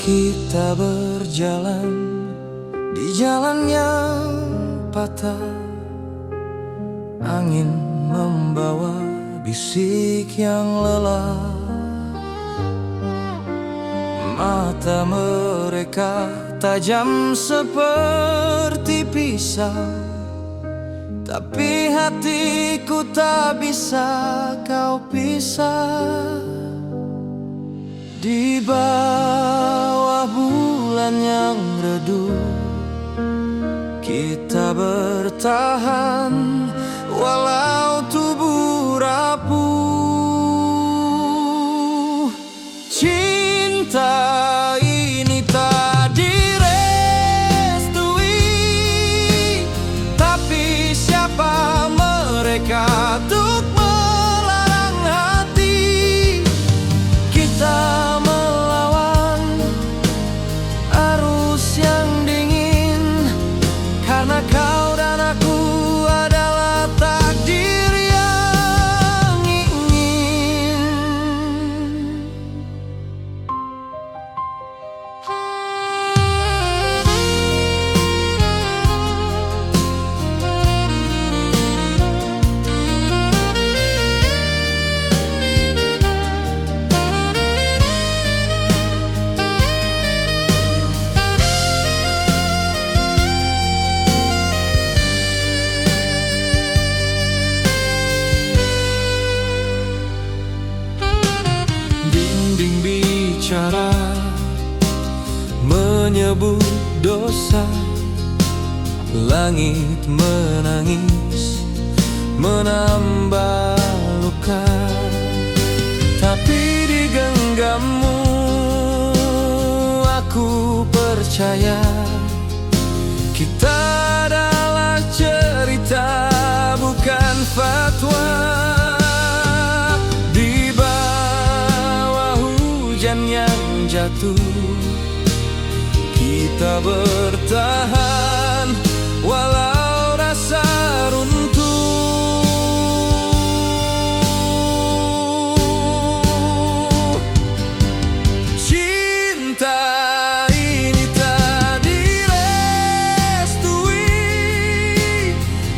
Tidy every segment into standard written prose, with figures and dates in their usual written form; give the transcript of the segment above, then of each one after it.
Kita berjalan di jalan yang patah, angin membawa bisik yang lelah. Mata mereka tajam seperti pisau, tapi hatiku tak bisa kau pisah. Di bawah bulan yang redup, kita bertahan walau tubuh rapuh. Cinta ini tak direstui, tapi siapa mereka untuk melarang hati kita melawan arus yang dingin? Karena kau dan aku adalah takdir yang ingin. Dinding bicara menyebut dosa, langit menangis menambah luka. Tapi di genggammu aku percaya kita adalah cerita, bukan fatwa. Di bawah hujan yang jatuh, kita bertahan walau rasa runtuh. Cinta ini tak direstui,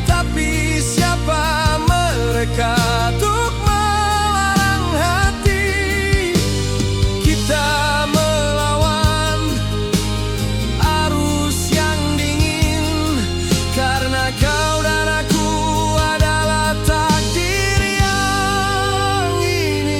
tapi siapa mereka untuk melarang hati kita melawan arus yang dingin? Karena kau dan aku adalah takdir yang ingin.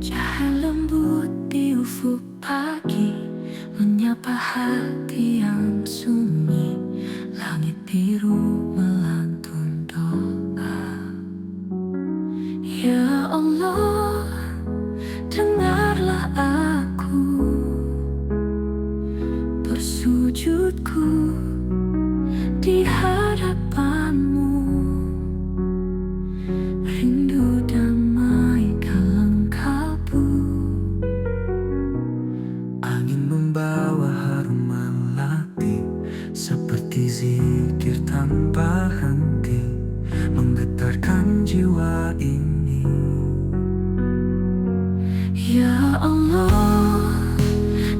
Cahaya lembut di ufuk pagi menyapa hati yang sunyi. Langit biru melantun doa. Ya Allah, dengarlah aku bersujudku di hadapanmu. Rindu damai dalam kalbu. Angin membawa harum melati seperti zikir tanpa henti, menggetarkan jiwa ini. Ya Allah,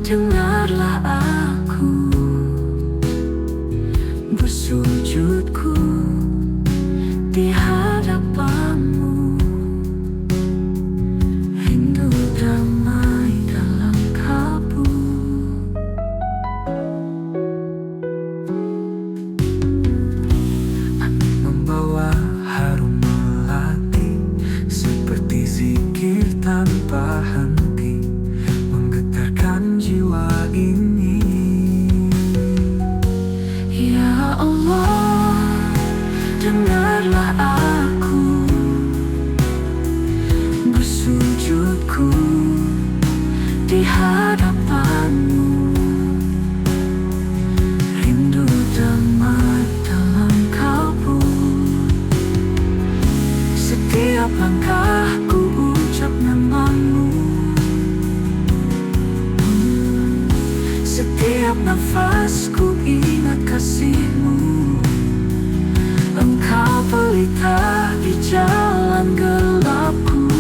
dengarlah aku bersujudku di hadapanmu. Rindu damai dalam kalbu. Angin membawa harum melati seperti zikir tanpa henti, menggetarkan jiwa ini. dengarlah aku, bersujudku di hadapanmu. Rindu damai dalam kalbu. Setiap langkahku ucap namamu, setiap nafasku ingat kasihmu. Engkau pelita di jalan gelapku.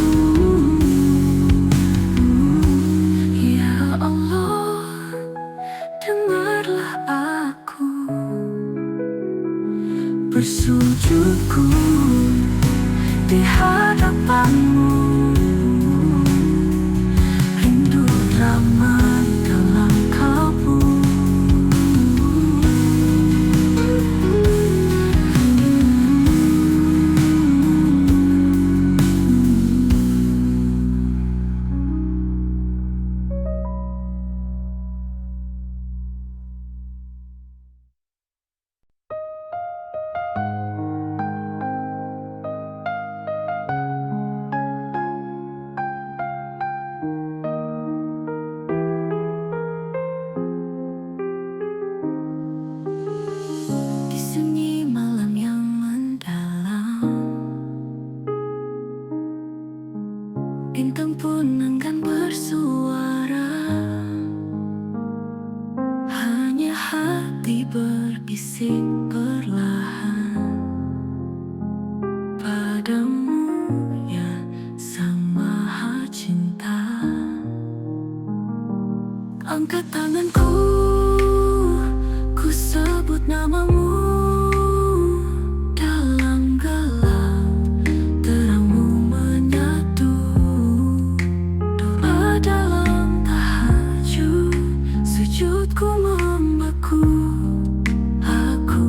Ya Allah, dengarlah aku, bersujudku di hadapanmu. Rindu damai dalam kalbu. Di sunyi malam yang mendalam, bintang pun enggan bersuara. Hanya hati berbisik perlahan padamu yang sang maha cinta. Angkat tanganku, ku sebut namamu. Dalam gelap, terangmu menyatu. Doa dalam tahajud, sujudku membeku. Aku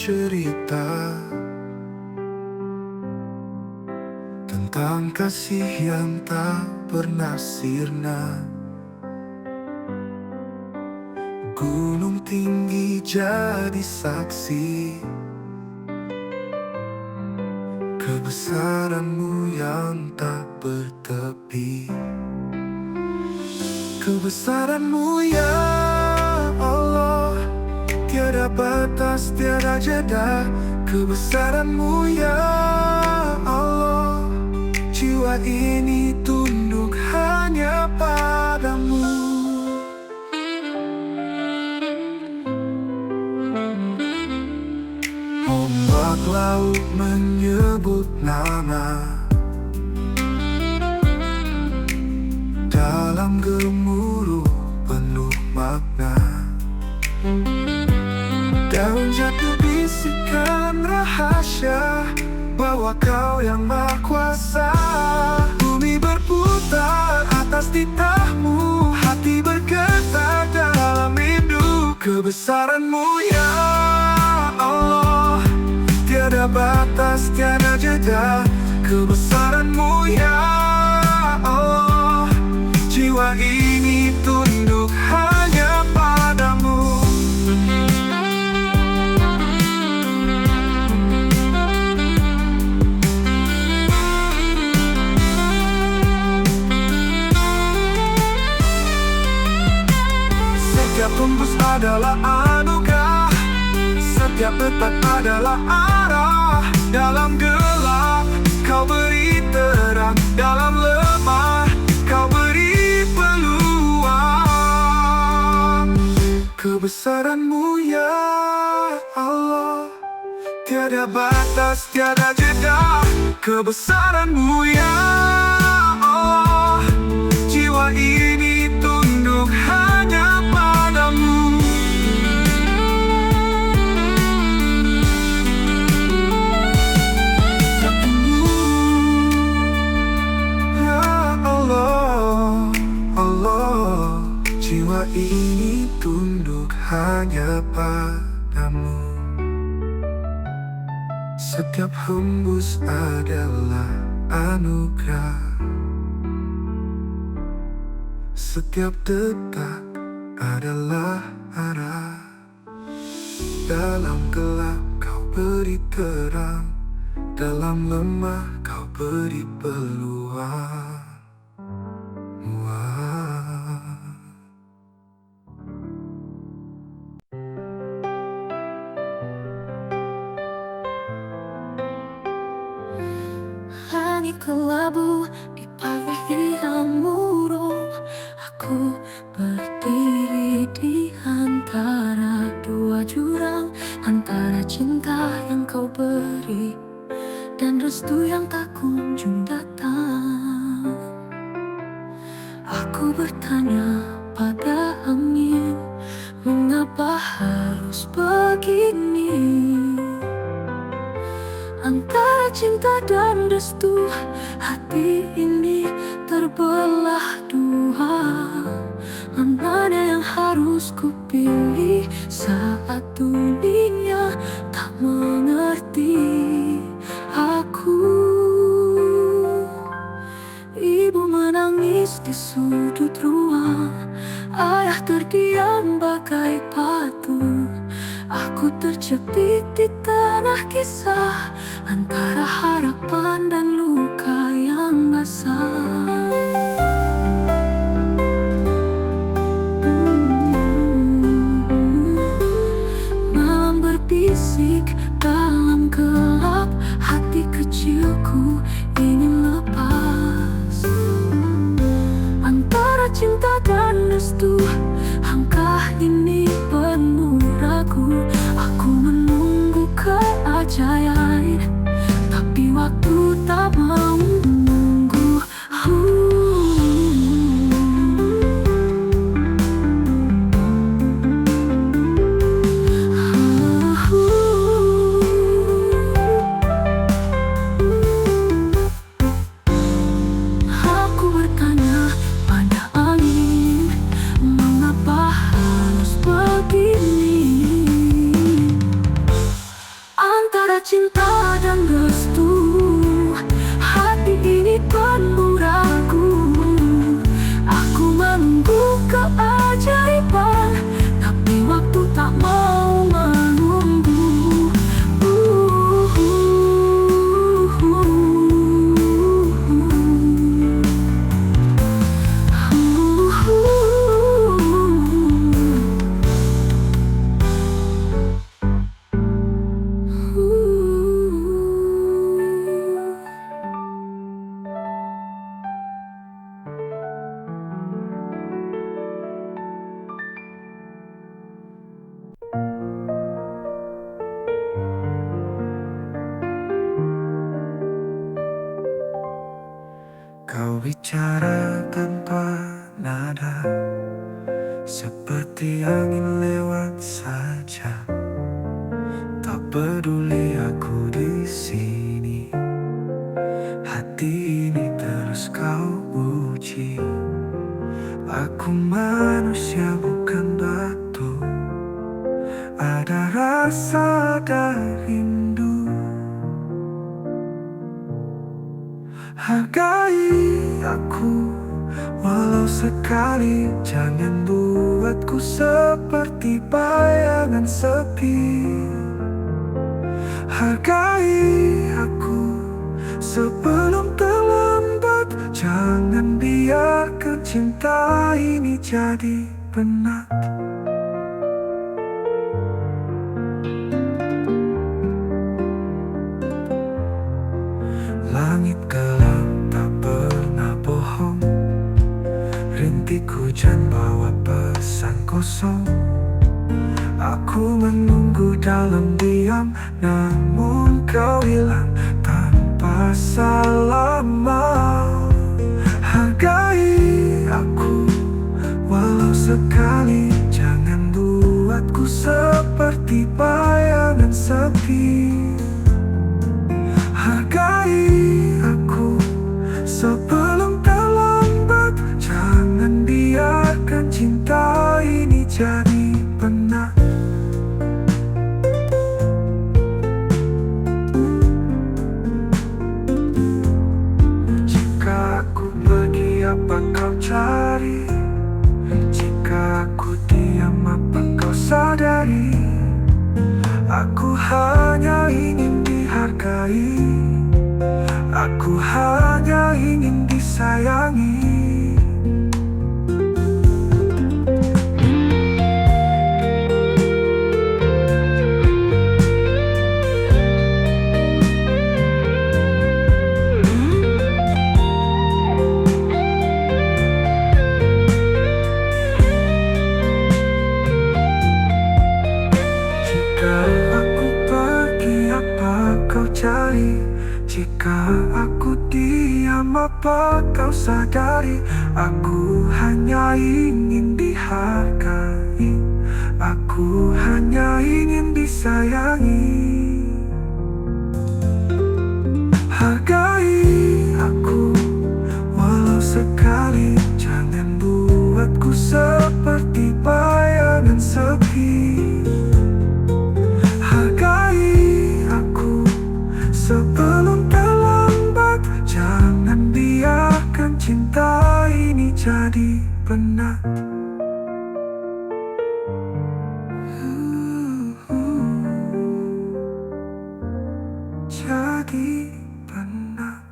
bercerita tentang kasih yang tak pernah sirna. Gunung tinggi jadi saksi kebesaran-Mu yang tak bertepi. Kebesaran-Mu ya Allah, tiada batas, tiada jeda. Kebesaran-Mu ya Allah, jiwa ini tunduk hanya padamu. Ombak laut menyebut nama, dalam gemuruh penuh makna. Daun jatuh bisikan rahasia bahwa Kau yang Maha Kuasa. Bumi berputar atas titah-Mu, hati bergetar dalam rindu. Kebesaran-Mu ya Allah, tiada batas, tiada jeda. Kebesaran-Mu ya Allah, jiwa ini tunduk hanya padamu. Setiap hembus adalah anugerah, setiap detak adalah arah. Dalam gelap Kau beri terang, dalam lemah Kau beri peluang. Kebesaran-Mu ya Allah, tiada batas, tiada jeda. Kebesaran-Mu ya Allah, jiwa ini tunduk hanya padamu. Ya Allah, Allah, jiwa ini tunduk hanya padamu. Setiap hembus adalah anugerah, setiap detak adalah arah. Dalam gelap Kau beri terang, dalam lemah Kau beri peluang. Langit kelabu di pagi yang murung, aku berdiri di antara dua jurang, antara cinta yang Kau beri dan restu yang tak kunjung datang. Aku bertanya pada angin, mengapa harus begini? Antara cinta dan restu, hati ini terbelah dua. Mana yang harus kupilih saat dunia tak mengerti aku? Ibu menangis di sudut ruang, ayah terdiam bagai patung. Aku terjepit di tanah kisah, antara harapan dan luka yang basah. Malam berbisik dalam gelap, hati kecilku ingin lepas. Antara cinta dan restu, langkah ini penuh ragu. Aku menunggu keajaiban, tapi waktu tak mau menunggu. Aku bertanya pada angin, mengapa harus begini? bicara tanpa nada, seperti angin lewat saja. Tak peduli aku di sini, hati ini terus kau puji. Aku manusia bukan batu, ada rasa, ada rindu. Hargai aku walau sekali, jangan buatku seperti bayangan sepi. Hargai aku sebelum terlambat, jangan biarkan cinta ini jadi penat. Langit gelap tak pernah bohong, rintik hujan bawa pesan kosong. Aku menunggu dalam diam, namun kau hilang tanpa salaman. Hargai aku walau sekali, jangan buatku seperti bayangan sepi. Hargai aku sebelum terlambat, jangan biarkan cinta ini jadi penat. Jika aku pergi, apa kau cari? Jika aku diam, apa kau sadari? Aku hanya ingin dihargai, aku hanya ingin disayangi. Jika aku pergi, apa kau cari? Jika aku diam, apa kau sadari? Aku hanya ingin dihargai, aku hanya ingin disayangi. Hargai aku walau sekali, jangan buatku seperti bayangan sepi. Hargai aku sebelum terlambat, jangan biarkan cinta ini jadi penat. Jadi penat.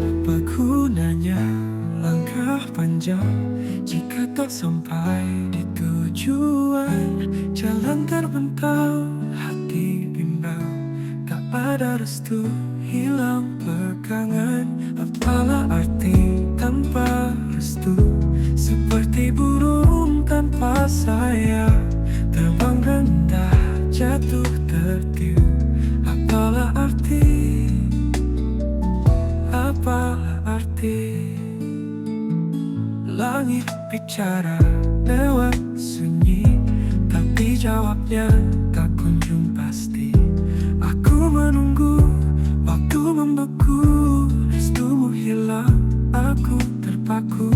Apa gunanya langkah panjang jika tak sampai di tujuan? Jalan terbentang, hati bimbang, tak ada restu, hilang pegangan. Apalah arti tanpa restu? Seperti burung tanpa sayap, terbang rendah, jatuh tertiup. Apalah arti? Apalah arti? Langit bicara lewat sunyi, tapi jawabnya tak kunjung pasti. Aku menunggu, waktu membeku, restumu hilang, aku terpaku.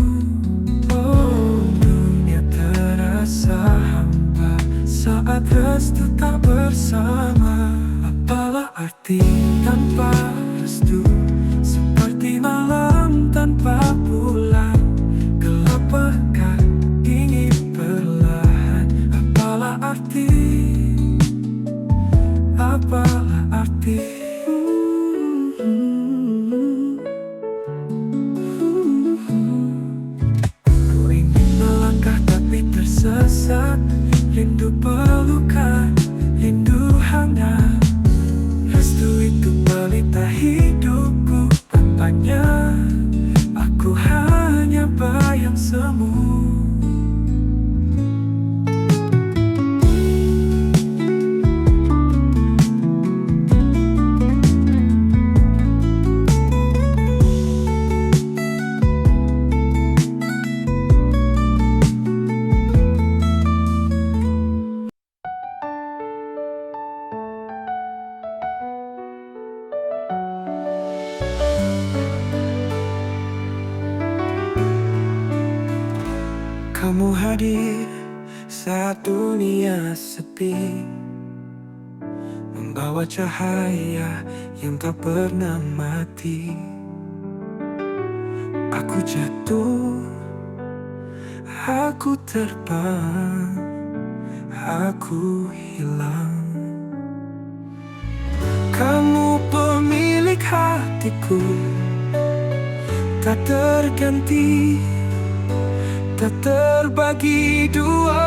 Oh, dunia terasa hampa saat restu tak bersama. Apalah arti tanpa restu? Seperti malam tanpa bulan, gelap pekat ingin perlahan. Apalah arti? Apalah arti? Ku ingin melangkah tapi tersesat, rindu pelukan, rindu hangat. Kamu hadir saat dunia sepi, membawa cahaya yang tak pernah mati. Aku jatuh, aku terbang, aku hilang. Kamu pemilik hatiku, tak terganti, tak terbagi dua.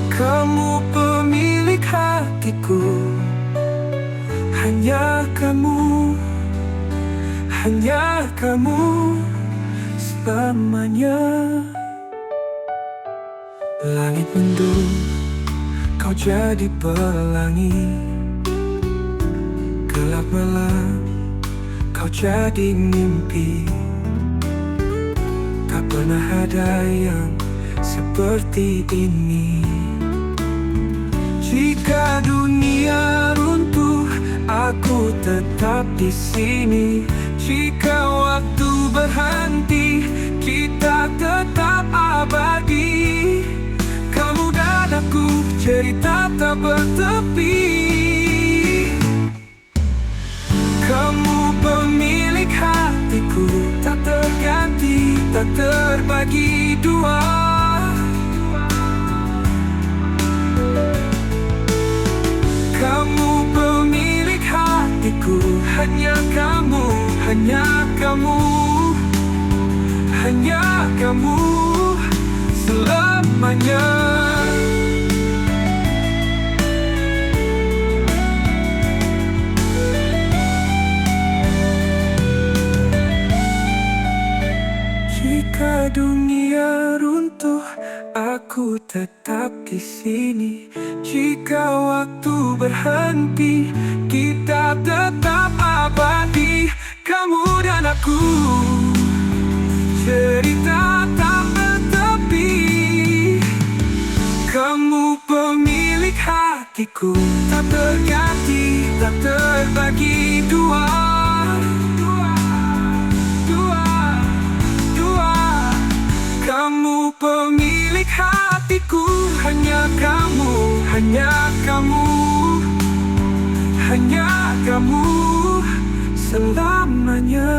Kamu pemilik hatiku, hanya kamu, hanya kamu selamanya. Langit mendung, kau jadi pelangi. Gelap malam, kau jadi mimpi. Tak pernah ada yang seperti ini. Jika dunia runtuh, aku tetap di sini. Jika waktu berhenti, kita tetap abadi. Kamu dan aku, cerita tak bertepi. Kamu pemilik hatiku, tak terganti, tak terbagi dua. Kamu pemilik hatiku, hanya kamu, hanya kamu, hanya kamu selamanya. Jika dunia runtuh, aku tetap di sini. Jika waktu berhenti, kita tetap abadi. Kamu dan aku, cerita tak bertepi. Kamu pemilik hatiku, tak terganti, tak terbagi dua. Kamu pemilik hatiku, hanya kamu, hanya kamu, hanya kamu selamanya.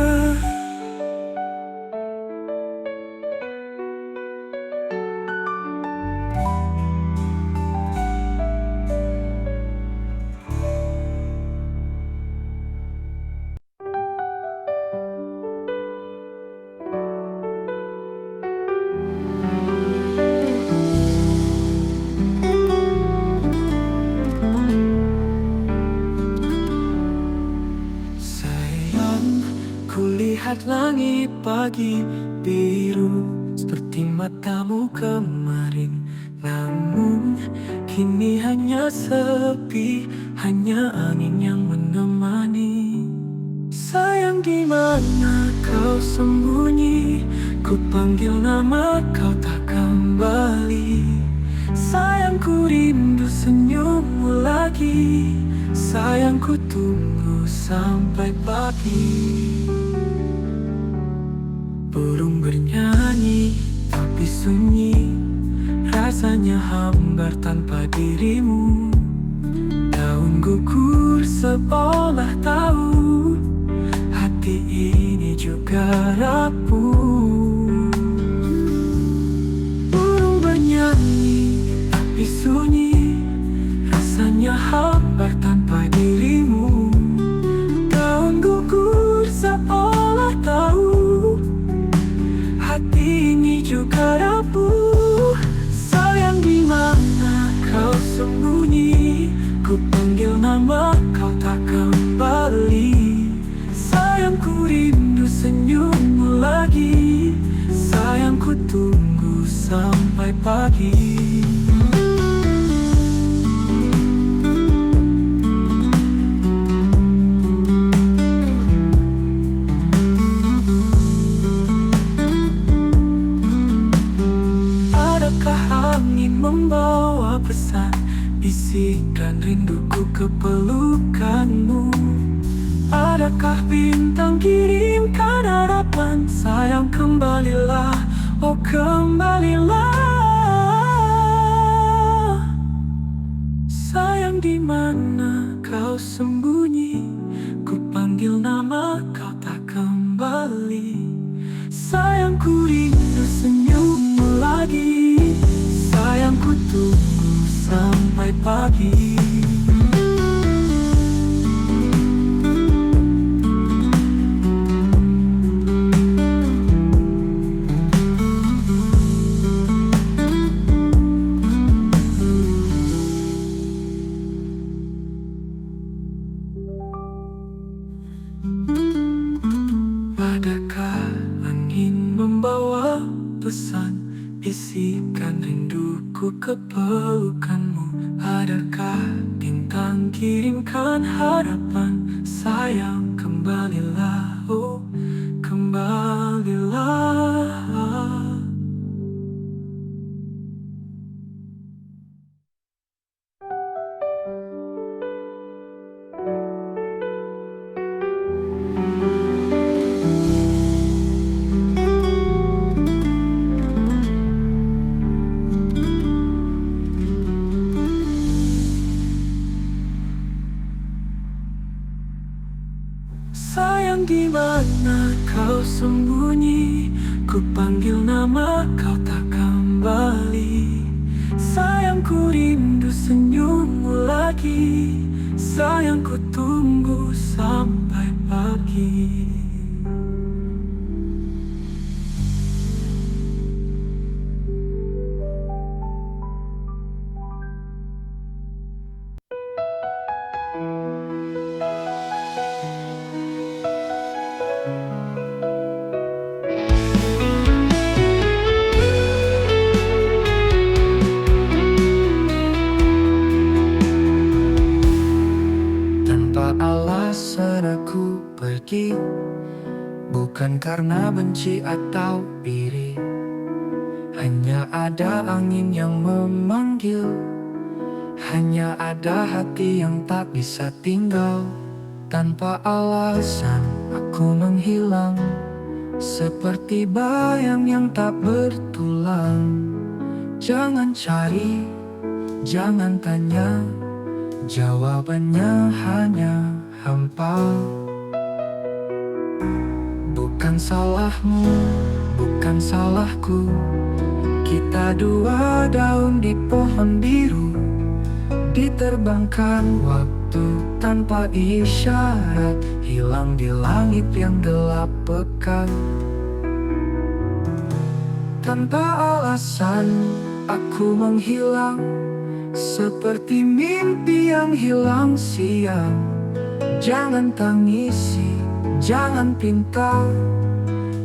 Kulihat langit pagi biru seperti matamu kemarin. Namun kini hanya sepi, hanya angin yang menemani. Sayang, di mana kau sembunyi? Ku panggil nama kau tak kembali. Sayang, ku rindu senyummu lagi. Sayang, ku tunggu sampai pagi. Burung bernyanyi tapi sunyi, rasanya hambar tanpa dirimu. Daun gugur seolah tahu, hati ini juga rapuh. Burung bernyanyi tapi sunyi, rasanya hambar tanpa dirimu. Daun gugur seolah tahu, hati ini juga rapuh. Sayang, di mana kau sembunyi? Ku panggil nama kau tak kembali. Sayang, ku rindu senyummu lagi. Sayang, ku tunggu sampai pagi. Membawa pesan, bisikan rinduku ke pelukanmu. Adakah bintang kirimkan harapan? Sayang, kembalilah Oh kembalilah. Sayang, di mana kau sembunyi? Ku panggil nama kau tak kembali. Sayang, ku rindu senyummu lagi. Sayang, ku tunggu sampai pagi. Adakah angin membawa pesan, bisikan rinduku ke pelukanmu? Adakah bintang kirimkan harapan? Sayang, kembalilah, oh kembalilah. Sayang, di mana kau sembunyi? Ku panggil nama kau tak kembali. Sayang, ku rindu senyummu lagi. Sayang, ku tunggu sampai pagi. Tanpa alasan aku pergi, bukan karena benci atau iri. Hanya ada angin yang memanggil, hanya ada hati yang tak bisa tinggal. Tanpa alasan aku menghilang, seperti bayang yang tak bertulang. Jangan cari, jangan tanya, jawabannya hanya hampa. Bukan salahmu, bukan salahku, kita dua daun di pohon biru, diterbangkan waktu tanpa isyarat, hilang di langit yang gelap pekat. Tanpa alasan aku menghilang, seperti mimpi yang hilang siang. Jangan tangisi, jangan pinta,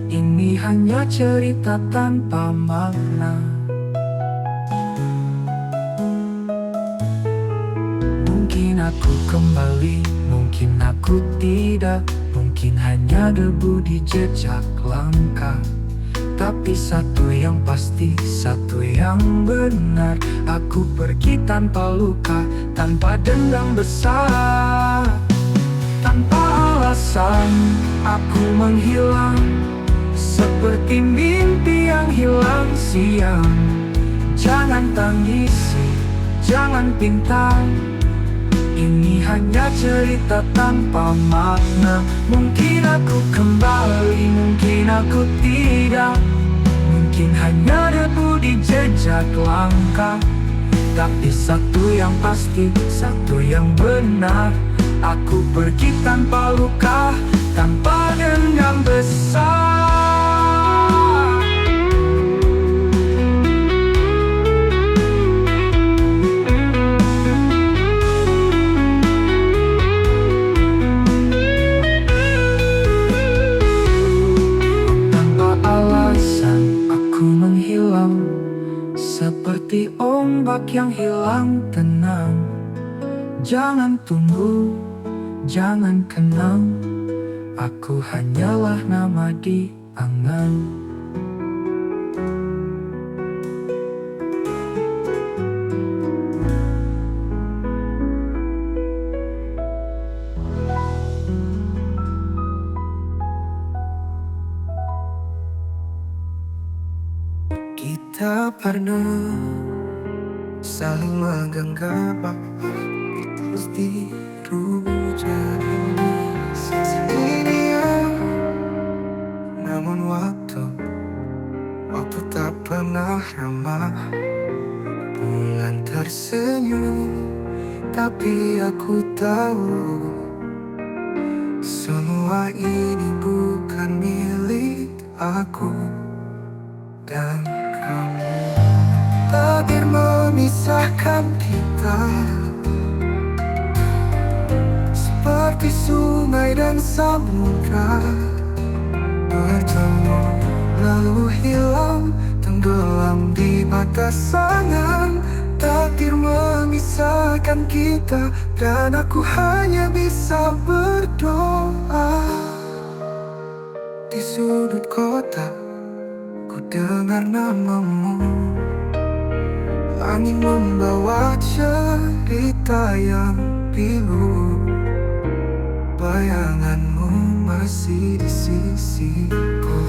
ini hanya cerita tanpa makna. Mungkin aku kembali, mungkin aku tidak, mungkin hanya debu di jejak langkah. Tapi satu yang pasti, satu yang benar, aku pergi tanpa luka, tanpa dendam besar. Tanpa alasan aku menghilang, seperti mimpi yang hilang siang. Jangan tangisi, jangan pinta, ini hanya cerita tanpa makna. Mungkin aku kembali, mungkin aku tidak, mungkin hanya debu di jejak langkah. Tapi satu yang pasti, satu yang benar, aku pergi tanpa luka, tanpa dendam besar. Seperti ombak yang hilang tenang. Jangan tunggu, jangan kenang, aku hanyalah nama di angan. Kita pernah saling menggenggam terus biru jadi ini ya. Namun waktu tak pernah ramah. Bulan tersenyum, tapi aku tahu semua ini bukan milik aku dan kamu. Takdir memisahkan kita seperti sungai dan samudra, bertemu lalu hilang, tenggelam di batas angan. Takdir memisahkan kita dan aku hanya bisa berdoa. Di sudut kota ku dengar namamu, angin membawa cerita yang pilu. Bayanganmu masih di sisiku.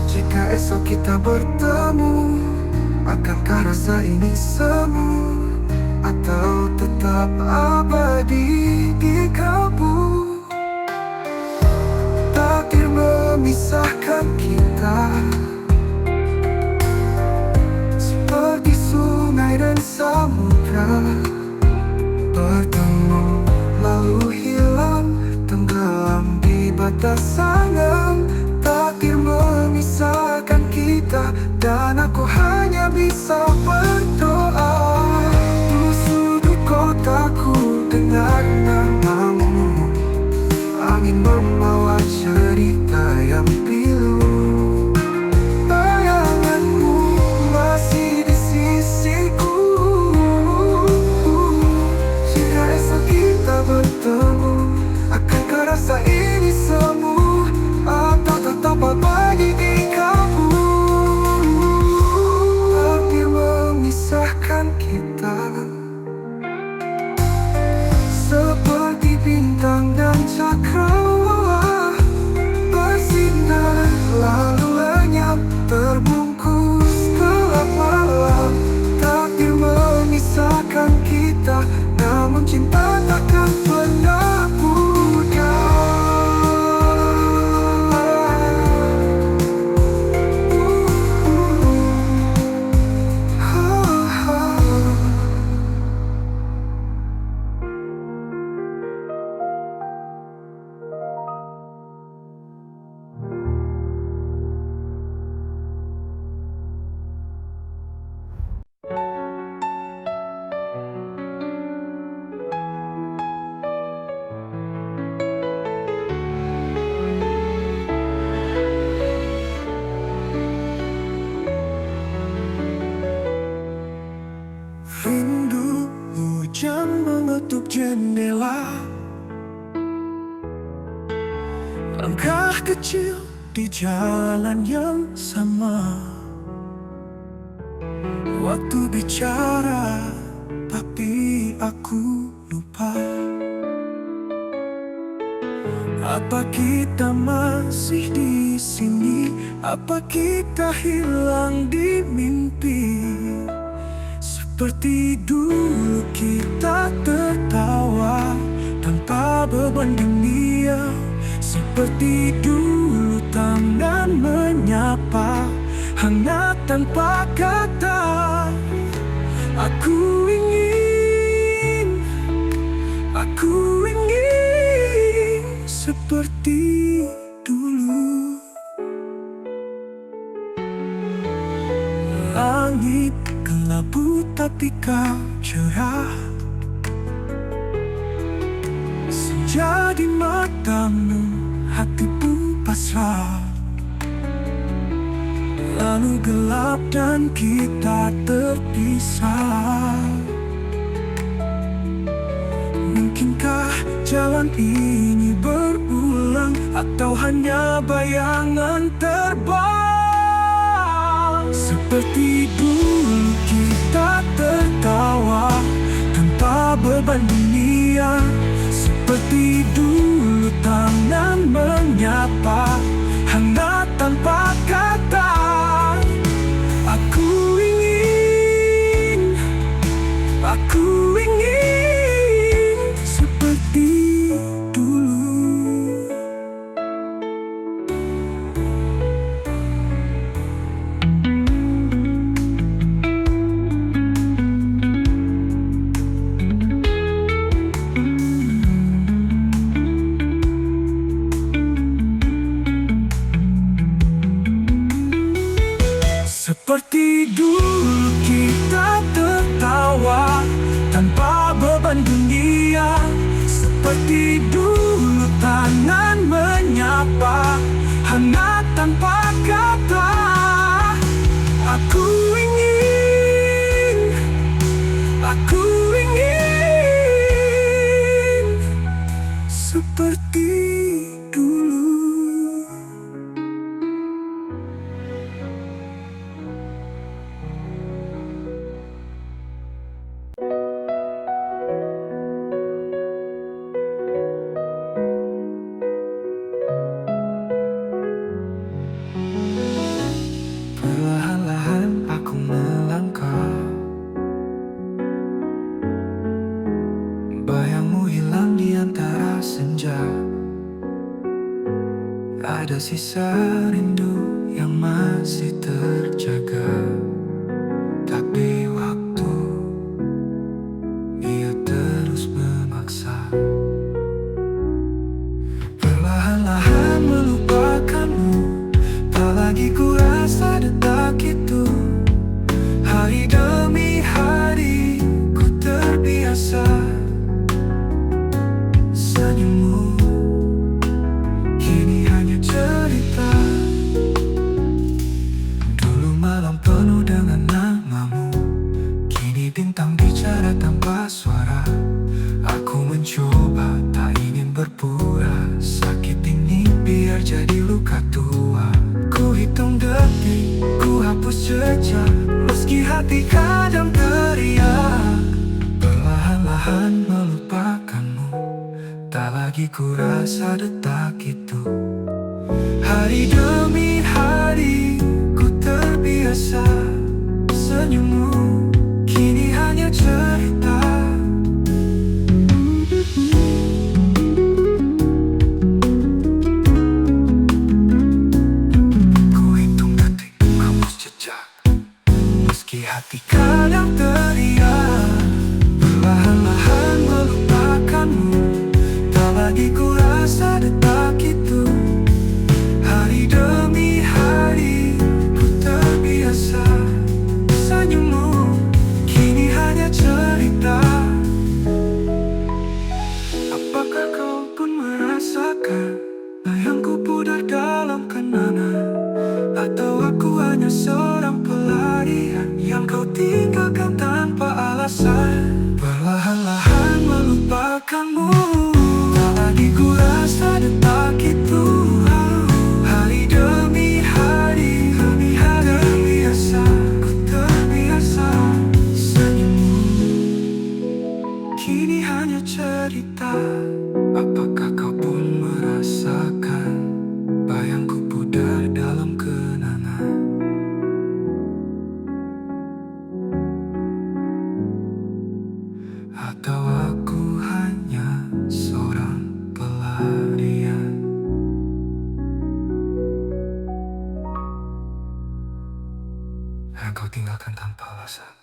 Jika esok kita bertemu, akankah rasa ini semu atau tetap abadi di kalbu? Takdir memisahkan kita seperti sungai dan samudra, bertemu lalu hilang, tenggelam di batas angan. Takdir memisahkan kita dan aku hanya bisa berdoa. Di sudut kotaku dengar namamu, angin membawa cerita yang pilu. Bayanganmu masih di sisiku. Jika esok kita bertemu, akankah rasa ini semu atau tetap abadi di kalbu? Takdir memisahkan kita seperti bintang dan cakrawala, bersinar lalu lenyap, terbungkus gelap malam. Takdir memisahkan kita, namun cinta takkan pernah pudar. Rindu hujan mengetuk jendela, langkah kecil di jalan yang sama. Waktu bicara, tapi aku lupa. Apa kita masih di sini? Apa kita hilang di mimpi? Seperti dulu kita tertawa tanpa beban dunia. Seperti dulu tangan menyapa, hangat tanpa kata. Aku ingin seperti dulu. Langit kelabu tapi kau cerah, senja di matamu, hati pun pasrah. Lalu gelap dan kita terpisah. Mungkinkah jalan ini berulang, atau hanya bayangan terbang? Seperti dulu kita tertawa tanpa beban dunia. Seperti dulu tangan menyapa, hangat tanpa kata. Aku ingin Seperti dulu kita tertawa tanpa beban dunia. Seperti dulu tangan menyapa, hangat tanpa kata. Aku ingin seperti dulu. Perlahan-lahan aku melangkah, bayangmu hilang di antara senja. Ada sisa rindu yang masih terjaga, tapi waktu ia terus memaksa. Perlahan-lahan melupakanmu, tak lagi ku rasa detak itu. Hari demi hari ku terbiasa. Senyummu kini hanya cerita. Dulu malam penuh dengan namamu, kini bintang bicara tanpa suara. Aku mencoba tak ingin berpura, sakit ini biar jadi luka tua. Ku hitung detik, ku hapus jejak, meski hati kadang teriak. Perlahan-lahan melupakanmu, tak lagi ku rasa detak itu. Hari demi hari ku terbiasa. Senyummu kini hanya cerita. Ku hitung detik, hapus jejak, meski hati kadang teriak. Perlahan-lahan melupakanmu, tak lagi ku rasa detak itu. Hari demi hari ku terbiasa. Senyummu kini hanya cerita. Apakah kau pun merasakan bayangku pudar dalam kenangan? Atau aku hanya seorang pelarian yang kau tinggalkan tanpa alasan? Perlahan-lahan melupakanmu, tak lagi ku rasa detak itu. Hari demi hari terbiasa, ku terbiasa. Senyummu kini hanya cerita. Apakah kau pun merasakan bayangku pudar dalam kenangan? Atau aku hanya seorang pelarian yang kau tinggalkan tanpa alasan?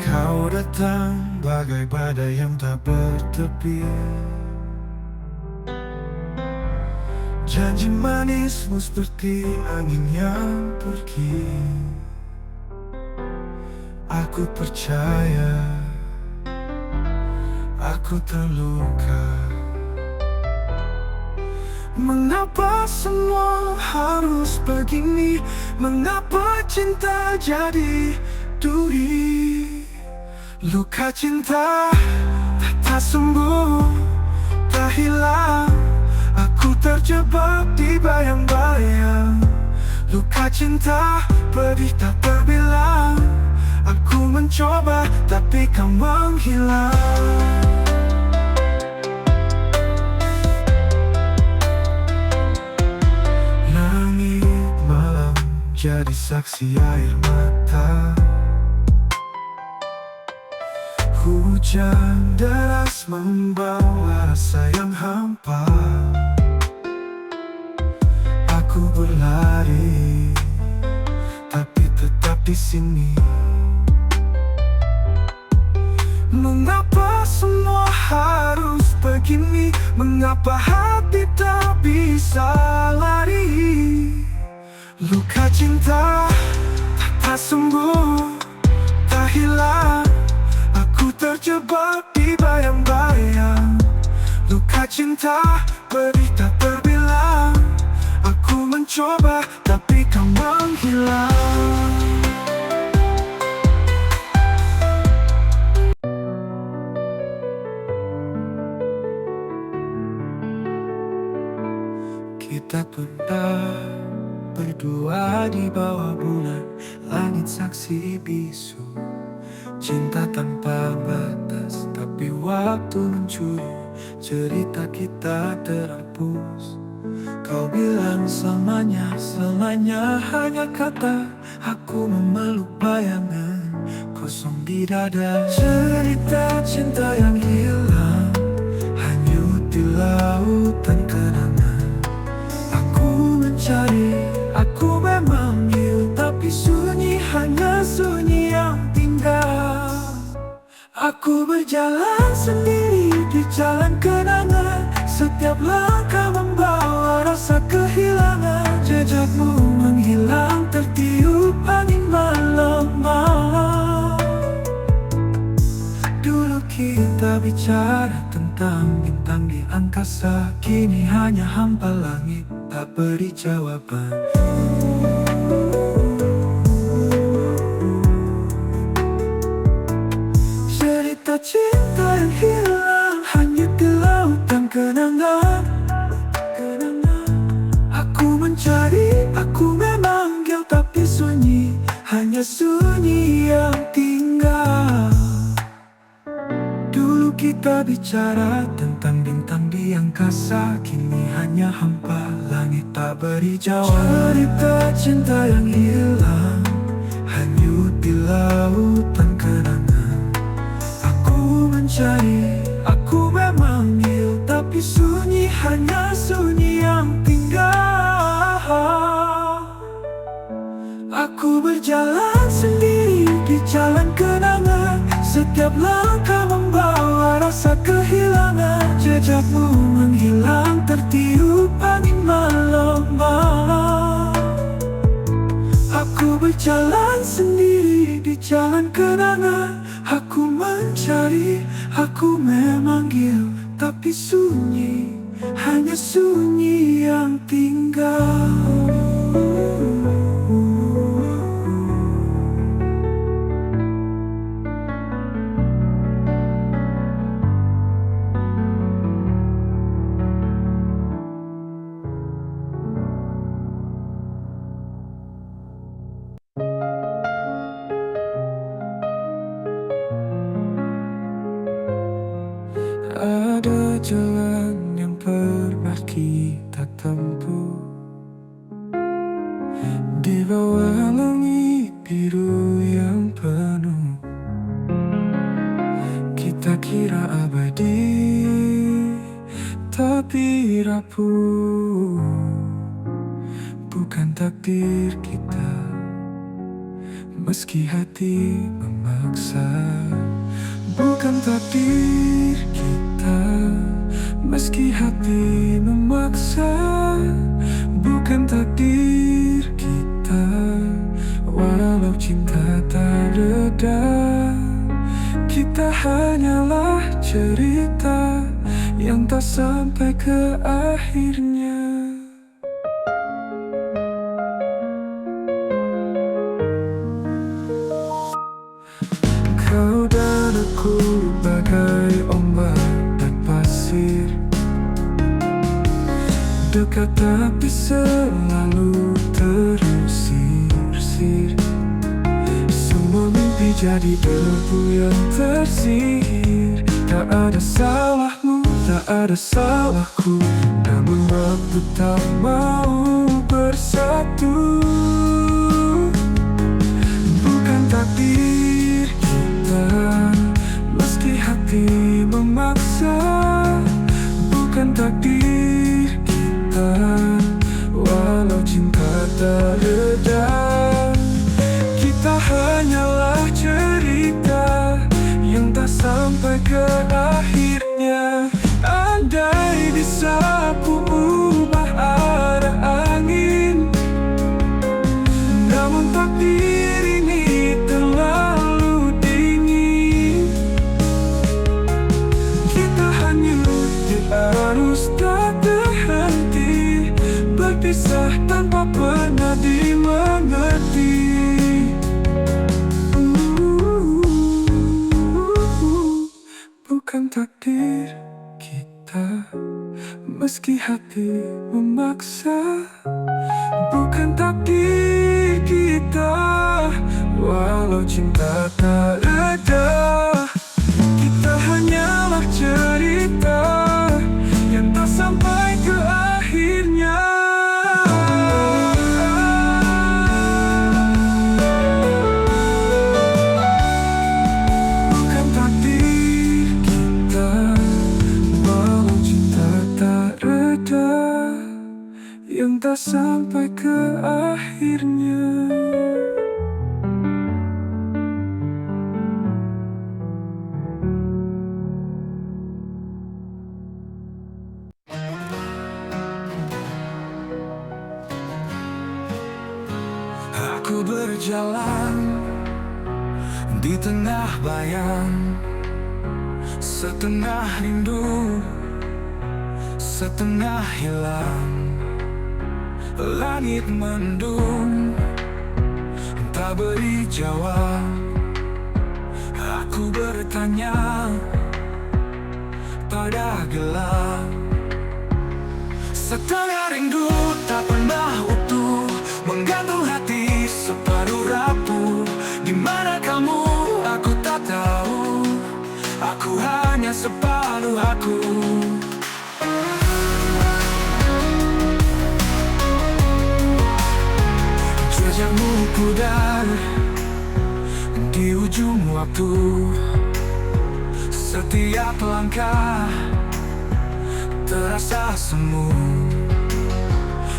Kau datang bagai badai yang tak bertepi. Janji manismu seperti angin yang pergi. Aku percaya aku terluka. Mengapa semua harus begini? Mengapa cinta jadi duri? Luka cinta tak sembuh, tak hilang. Aku terjebak di bayang-bayang. Luka cinta pedih tak terbilang. Aku mencoba tapi kau menghilang. Langit malam jadi saksi air mata. Hujan deras membawa rasa yang hampa. Aku berlari, tapi di sini. Mengapa semua harus begini? Mengapa hati tak bisa lari? Luka cinta tak sembuh, tak hilang. Aku terjebak di bayang-bayang. Luka cinta pedih tak terbilang. Aku mencoba tapi kau menghilang. Kita pernah berdua di bawah bulan, langit saksi bisu. Cinta tanpa batas, tapi waktu mencuri. Cerita kita terhapus. Kau bilang selamanya hanya kata. Aku memeluk bayangan kosong di dada. Cerita cinta yang hilang, hanyut di lautan kenangan. Aku mencari, aku memanggil, tapi sunyi, hanya sunyi yang tinggal. Aku berjalan sendiri di jalan kenangan. Setiap langkah membawa rasa kehilangan. Jejakmu menghilang tertiup angin malam-malam. Dulu kita bicara tentang bintang di angkasa. Kini hanya hampa langit tak beri jawaban. Cerita cinta yang hilang, hanyut di lautan kenangan. Aku mencari, aku memanggil, tapi sunyi, hanya sunyi yang tinggal. Dulu kita bicara tentang bintang di angkasa. Kini hanya hampa langit tak beri jawab. Cerita cinta yang hilang, hanyut di lautan kenangan. Aku mencari, aku memanggil, tapi sunyi, hanya sunyi yang tinggal. Aku berjalan sendiri di jalan kenangan. Setiap langkah membawa rasa kehilangan. Jejakmu menghilang tertiup angin malam-malam. Aku berjalan sendiri di jalan kenangan. Aku mencari, aku memanggil, tapi sunyi, hanya sunyi yang tinggal. Ada jalan yang pernah kita tempuh di bawah langit biru yang penuh. Kita kira abadi, tapi rapuh. Bukan takdir kita, meski hati memaksa. Bukan takdir kita, meski hati memaksa. Bukan takdir kita, walau cinta tak reda. Kita hanyalah cerita yang tak sampai ke akhirnya. Kau dan aku bagai ombak dan pasir, dekat tapi selalu terusir. Semua mimpi jadi debu yang tersihir. Tak ada salahmu, tak ada salahku, namun waktu tak mau bersatu. Bukan takdir kita, meski hati memaksa. Bukan takdir kita, walau cinta tak reda. Kita berpisah tanpa pernah dimengerti. Bukan takdir kita, meski hati memaksa. Bukan takdir kita, walau cinta tak reda. Kita hanyalah cerita yang tak sampai ke akhirnya. Bukan takdir kita, walau cinta tak reda, yang tak sampai ke akhirnya. Aku berjalan di tengah bayang, setengah rindu, setengah hilang. Langit mendung, tak beri jawab. Aku bertanya pada gelap. Setengah rindu tak pernah utuh, menggantung hati separuh rapuh. Di mana kamu? Aku tak tahu. Aku hanya separuh aku. Jejakmu pudar di ujung waktu. Setiap langkah terasa semu.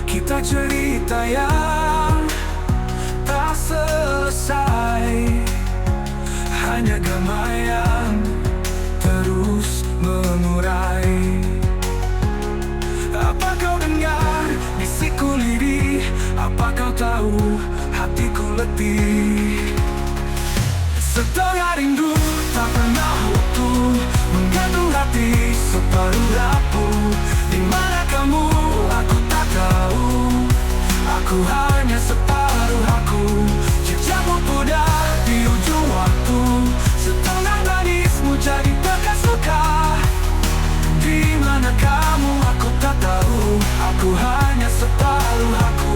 Kita cerita yang tak selesai, hanya damai yang terus mengurai. Apa kau dengar bisiku lirih? Apa kau tahu hatiku letih? Setengah rindu tak pernah utuh, menggantung hati separuh rapuh. Di mana kamu? Aku tak tahu. Aku hanya separuh aku. Jejakmu pudar di ujung waktu. Setengah manismu jadi bekas luka. Di mana kamu? Aku tak tahu. Aku hanya separuh aku.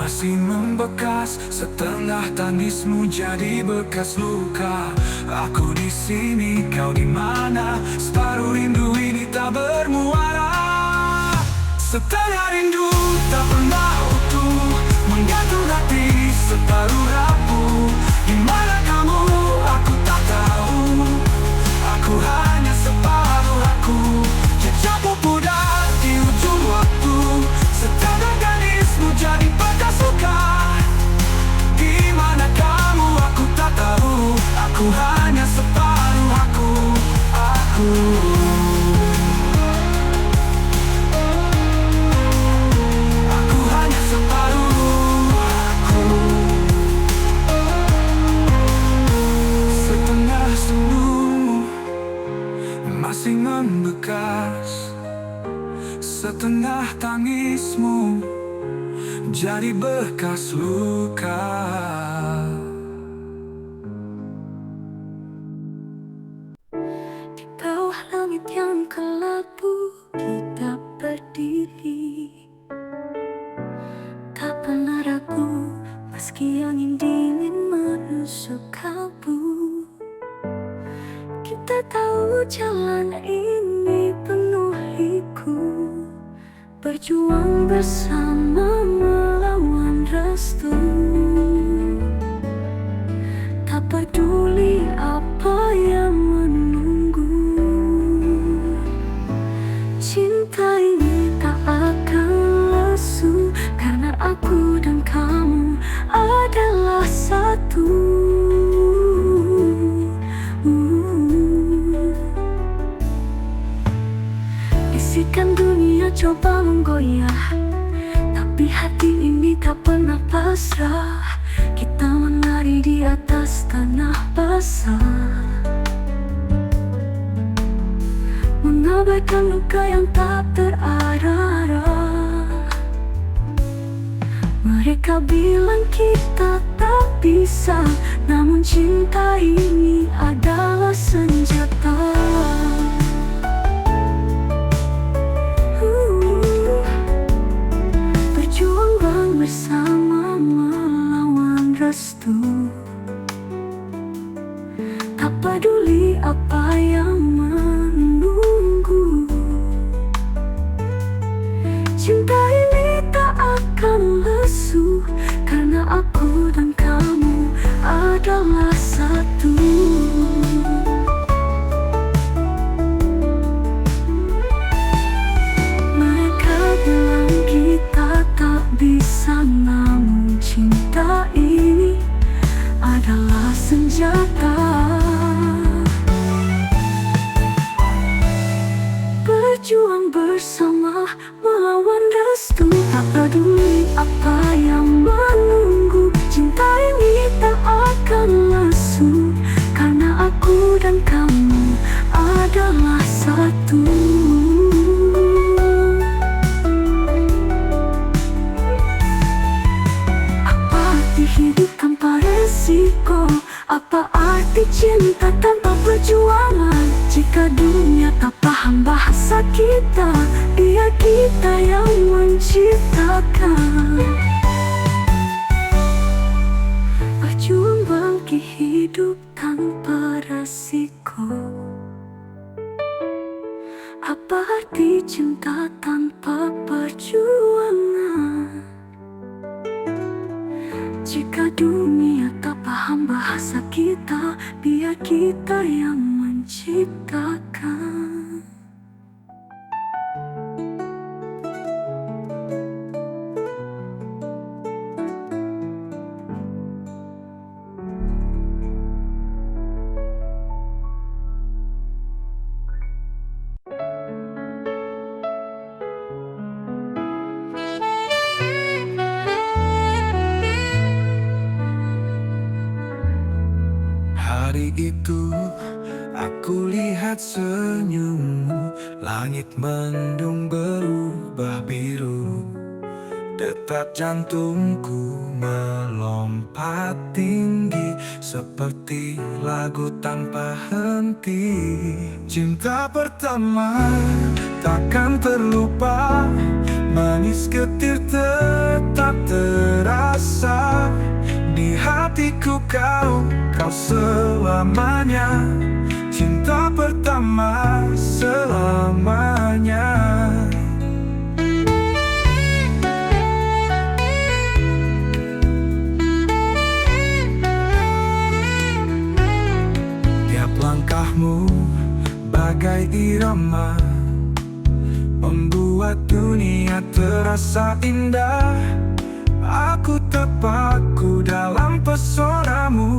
Masih membekas, setengah tangismu jadi bekas luka. Aku di sini, kau di mana? Separuh rindu ini tak bermuara. Setengah rindu tak pernah utuh, menggantung hati separuh rapuh. Di mana kamu? Aku tak tahu. Aku hanya separuh aku. Jejakmu pudar di ujung waktu. Setengah gadismu jadi bekas luka. Di mana kamu? Aku tak tahu. Aku hanya separuh aku. Aku hanya separuh aku. Setengah senyum masih membekas. Setengah tangismu jadi bekas luka. Di bawah langit yang kelabu kita berdiri, tak pernah ragu meski angin dingin menusuk kalbu. Kita tahu jalan ini penuh liku, berjuang bersama melawan restu. Tak peduli apa yang menunggu, cinta ini tak akan lesu. Karena aku dan kamu adalah satu. Bisikan dunia coba menggoyah, tak hati ini tak pernah pasrah. Kita menari di atas tanah basah, mengabaikan luka yang tak terarah. Mereka bilang kita tak bisa, namun cinta ini adalah senjata. Berjuang bersama melawan restu, tak peduli apa yang menunggu. Cinta ini tak akan lesu, karena aku dan kamu adalah satu. Mereka bilang kita tak bisa, namun cinta ini adalah senjata. Berjuang bersama melawan restu, tak peduli apa yang menunggu. Cinta ini tak akan lesu, karena aku dan kamu adalah satu. Apa arti hidup tanpa resiko? Apa arti cinta tanpa perjuangan? Jika dunia tak paham bahasa kita, biar kita yang menciptakan. Berjuang bagi hidup tanpa resiko. Apa arti cinta tanpa perjuangan? Jika dunia tak paham bahasa kita, biar kita yang menciptakan. Hari itu aku lihat senyummu, langit mendung berubah biru. Detak jantungku melompat tinggi, seperti lagu tanpa henti. Cinta pertama takkan terlupa, manis getir tetap terasa. Di hatiku kau selamanya. Cinta pertama selamanya. Tiap langkahmu bagai irama, membuat dunia terasa indah. Aku terpaku dalam pesonamu,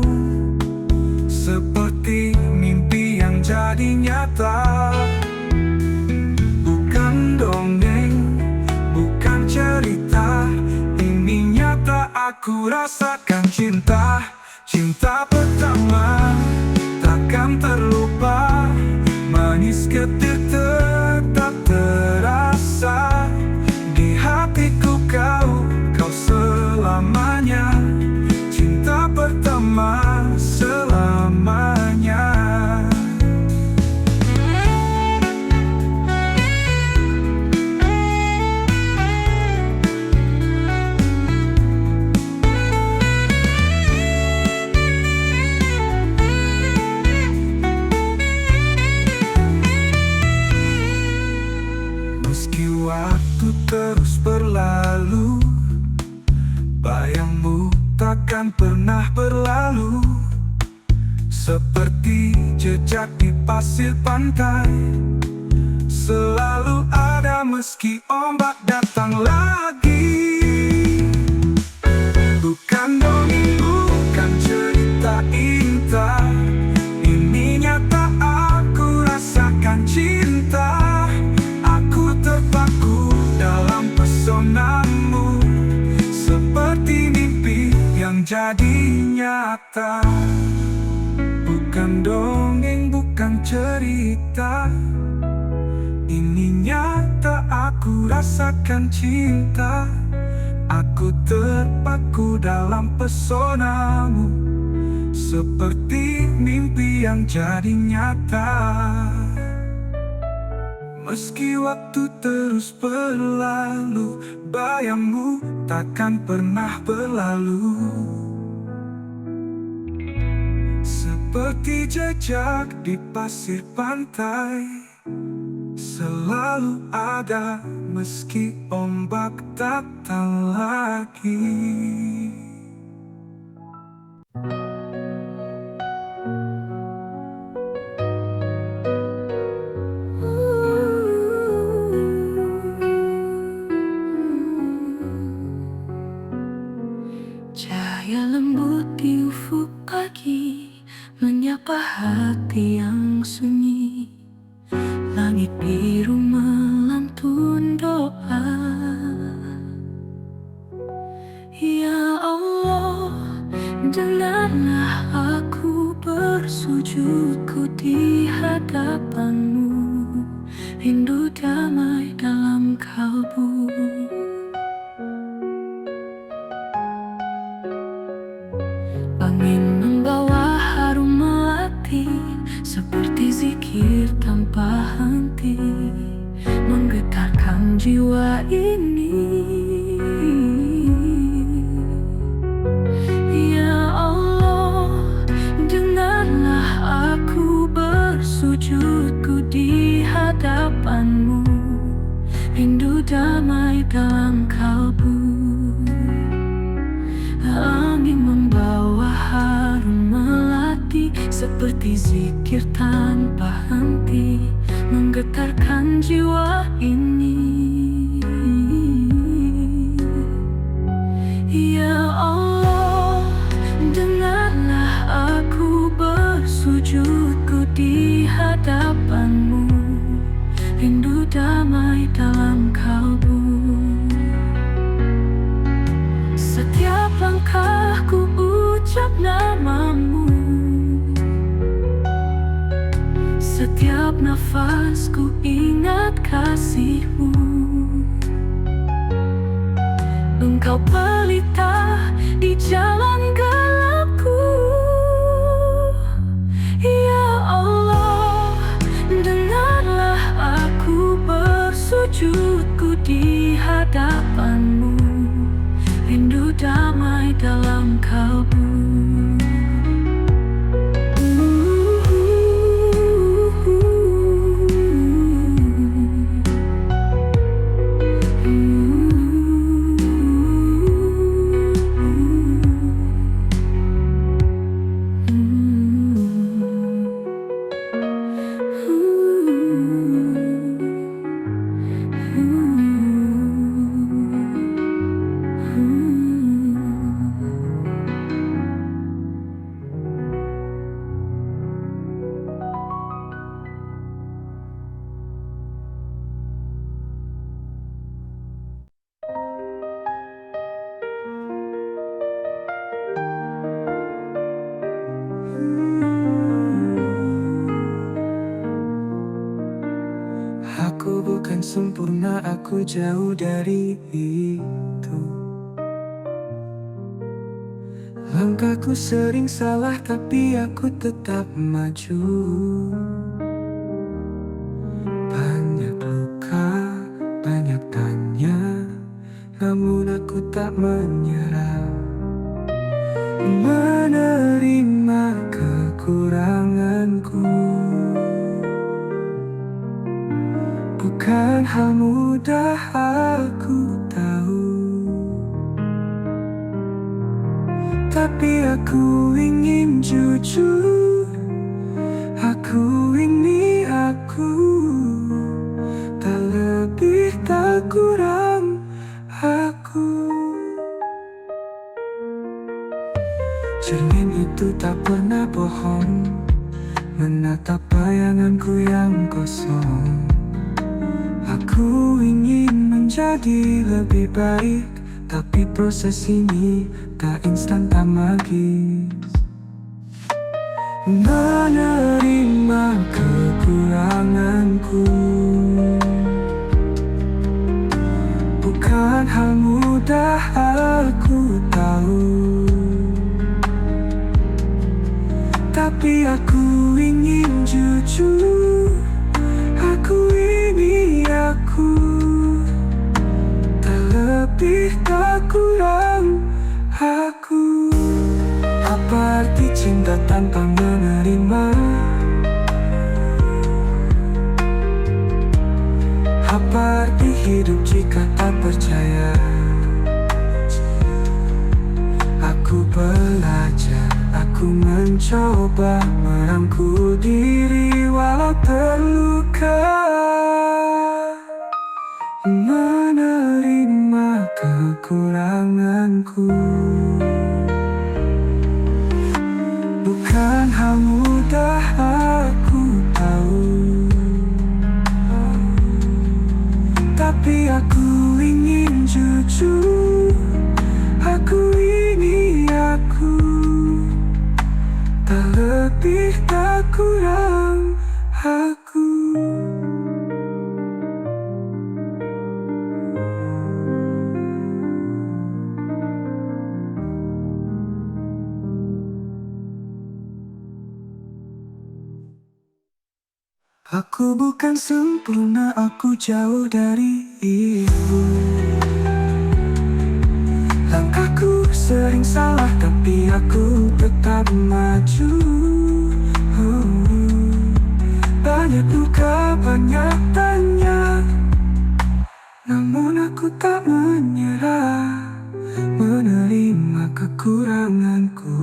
seperti mimpi yang jadi nyata. Bukan dongeng, bukan cerita, ini nyata aku rasakan cinta. Cinta pertama takkan terlupa, manis getir tetap terasa. Di hatiku kau selamanya. Cinta pertama selamanya. Meski waktu terus berlalu, bayangmu takkan pernah berlalu. Seperti jejak di pasir pantai, selalu ada meski ombak datang lagi. Bukan dongeng, bukan cerita indah, ini nyata aku rasakan cinta. Aku terpaku dalam pesonamu, menjadi nyata. Bukan dongeng, bukan cerita, ini nyata, aku rasakan cinta. Aku terpaku dalam pesonamu, seperti mimpi yang jadi nyata. Meski waktu terus berlalu, bayangmu takkan pernah berlalu. Seperti jejak di pasir pantai, selalu ada meski ombak datang lagi. Cahaya lembut di ufuk pagi menyapa hati yang sunyi. Langit biru melantun doa. Ya Allah, dengarlah aku bersujudku di hadapanmu. Rindu damai dalam kalbu. Angin membawa harum melati, seperti zikir tanpa henti, menggetarkan jiwa ini. Ya Allah, dengarlah aku bersujudku di hadapanmu. Rindu damai dalam kalbu. Angin membawa harum melati, seperti zikir tanpa henti, menggetarkan jiwa ini. Ya Allah, dengarlah aku bersujudku di hadapanmu. Rindu damai dalam kalbu. Setiap langkahku ucap namamu, setiap nafasku ingat kasihmu. Engkau pelita di jalan gelapku. Ya Allah, dengarlah aku bersujudku di hadapanmu. Rindu damai dalam kalbu. Aku bukan sempurna, aku jauh dari itu. Langkahku sering salah, tapi aku tetap maju. Banyak luka, banyak tanya, namun aku tak menyerah. Menerima kekuranganku bukan hal mudah, aku tahu. Tapi aku ingin jujur, aku ini aku, tak lebih tak kurang aku. Cermin itu tak pernah bohong, menatap bayanganku yang kosong. Aku ingin menjadi lebih baik, Tapi proses ini tak instan, tak magis. Menerima kekuranganku bukan hal mudah, aku tahu. Tapi aku ingin jujur, aku ini aku, tak lebih tak kurang aku. Apa arti cinta tanpa menerima? Apa arti hidup jika tak percaya? Aku belajar, aku mencoba merangkul diri walau terluka. Menerima kekuranganku bukan hal mudah, aku tahu. Tapi aku ingin jujur, aku ini aku, tak lebih tak kurang aku. Aku bukan sempurna, aku jauh dari itu. Langkahku sering salah, tapi aku tetap maju. Banyak luka, banyak tanya, namun aku tak menyerah. Menerima kekuranganku